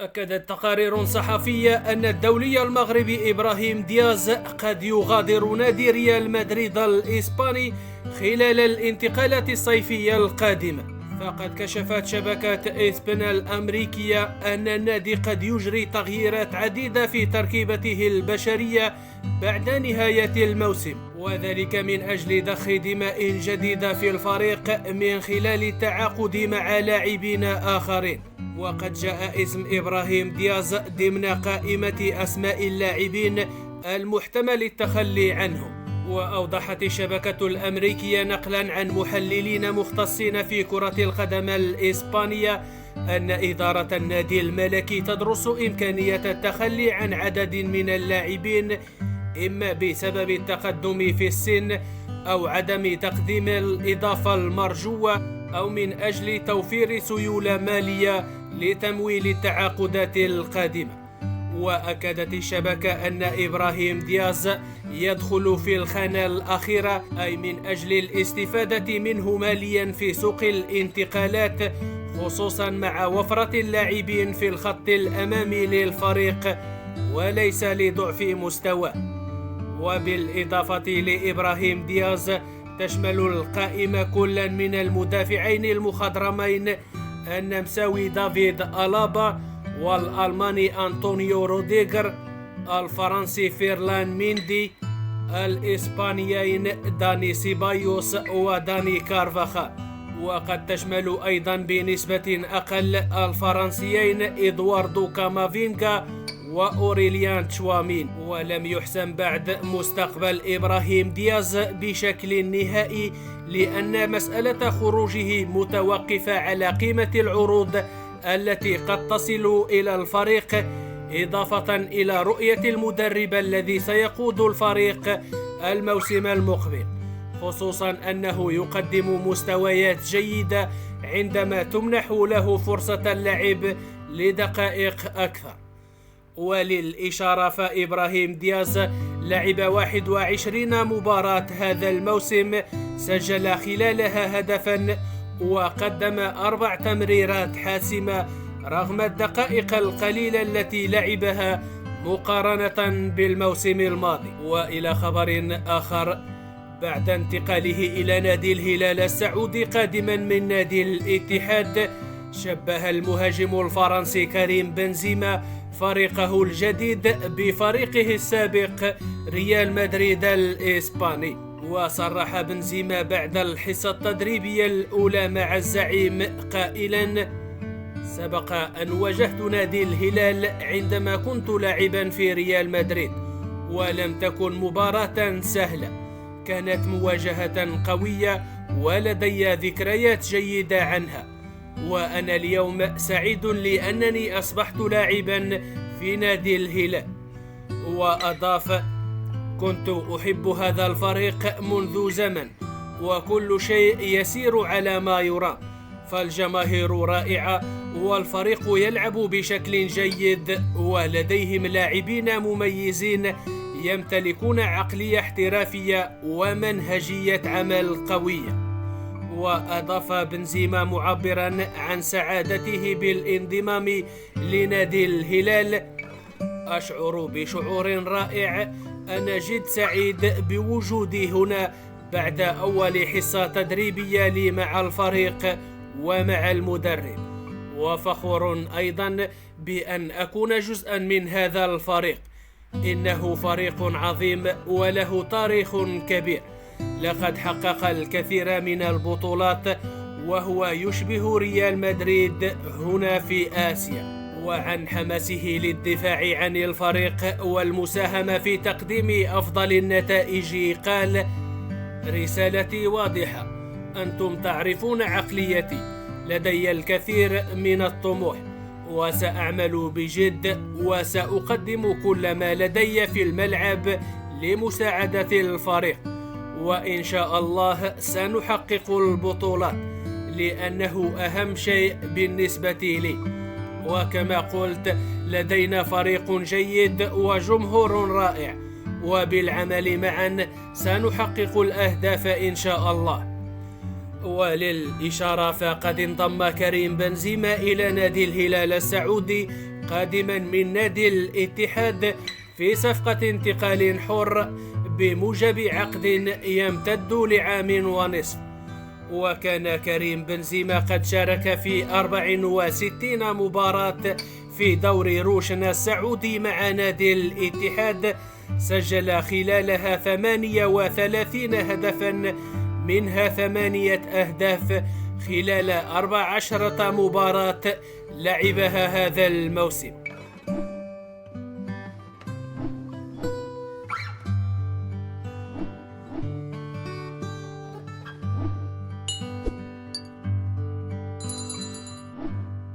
أكدت تقارير صحفية أن الدولي المغربي إبراهيم دياز قد يغادر نادي ريال مدريد الإسباني خلال الانتقالات الصيفية القادمة. فقد كشفت شبكة إسبن الأمريكية أن النادي قد يجري تغييرات عديدة في تركيبته البشرية بعد نهاية الموسم، وذلك من أجل ضخ دماء جديدة في الفريق من خلال التعاقد مع لاعبين آخرين. وقد جاء اسم إبراهيم دياز ضمن قائمة أسماء اللاعبين المحتمل التخلي عنهم. وأوضحت الشبكة الأمريكية نقلا عن محللين مختصين في كرة القدم الإسبانية أن إدارة النادي الملكي تدرس إمكانية التخلي عن عدد من اللاعبين، إما بسبب التقدم في السن أو عدم تقديم الإضافة المرجوة، أو من أجل توفير سيولة مالية لتمويل التعاقدات القادمة. وأكدت الشبكة أن إبراهيم دياز يدخل في الخانة الأخيرة، أي من أجل الاستفادة منه ماليا في سوق الانتقالات، خصوصا مع وفرة اللاعبين في الخط الأمامي للفريق وليس لضعف مستواه. وبالإضافة لإبراهيم دياز تشمل القائمة كلا من المدافعين المخضرمين النمساوي دافيد ألابا، والألماني أنطونيو روديغر، الفرنسي فيرلان ميندي، الإسبانيين داني سيبايوس وداني كارفاخال. وقد تشمل أيضا بنسبة أقل الفرنسيين إدواردو كامافينغا وأوريليان تشوامين. ولم يحسم بعد مستقبل إبراهيم دياز بشكل نهائي، لأن مسألة خروجه متوقفة على قيمة العروض التي قد تصل إلى الفريق، إضافة إلى رؤية المدرب الذي سيقود الفريق الموسم المقبل، خصوصا أنه يقدم مستويات جيدة عندما تمنح له فرصة اللعب لدقائق أكثر. وللإشارة فإبراهيم دياز لعب 21 مباراة هذا الموسم، سجل خلالها هدفا وقدم 4 تمريرات حاسمة رغم الدقائق القليلة التي لعبها مقارنة بالموسم الماضي. وإلى خبر آخر، بعد انتقاله إلى نادي الهلال السعودي قادما من نادي الاتحاد، شبه المهاجم الفرنسي كريم بنزيما فريقه الجديد بفريقه السابق ريال مدريد الإسباني. وصرح بنزيما بعد الحصة التدريبية الأولى مع الزعيم قائلا: سبق أن واجهت نادي الهلال عندما كنت لاعبا في ريال مدريد، ولم تكن مباراة سهلة، كانت مواجهة قوية ولدي ذكريات جيدة عنها، وأنا اليوم سعيد لأنني أصبحت لاعبا في نادي الهلال. وأضاف: كنت أحب هذا الفريق منذ زمن، وكل شيء يسير على ما يرام، فالجماهير رائعة والفريق يلعب بشكل جيد، ولديهم لاعبين مميزين يمتلكون عقلية احترافية ومنهجية عمل قوية. وأضاف بنزيما معبرا عن سعادته بالانضمام لنادي الهلال: أشعر بشعور رائع، أنا جد سعيد بوجودي هنا بعد أول حصة تدريبية لي مع الفريق ومع المدرب، وفخور أيضا بأن أكون جزءا من هذا الفريق، إنه فريق عظيم وله تاريخ كبير، لقد حقق الكثير من البطولات وهو يشبه ريال مدريد هنا في آسيا. وعن حماسه للدفاع عن الفريق والمساهمة في تقديم أفضل النتائج قال: رسالتي واضحة، أنتم تعرفون عقليتي، لدي الكثير من الطموح، وسأعمل بجد وسأقدم كل ما لدي في الملعب لمساعدة الفريق، وإن شاء الله سنحقق البطولات، لأنه أهم شيء بالنسبة لي. وكما قلت، لدينا فريق جيد وجمهور رائع، وبالعمل معا سنحقق الأهداف إن شاء الله. وللإشارة فقد انضم كريم بنزيما إلى نادي الهلال السعودي قادما من نادي الاتحاد في صفقة انتقال حر بموجب عقد يمتد لعام ونصف. وكان كريم بنزيما قد شارك في 64 مباراة في دوري روشن السعودي مع نادي الاتحاد، سجل خلالها 38 هدفا، منها 8 أهداف خلال 14 مباراة لعبها هذا الموسم.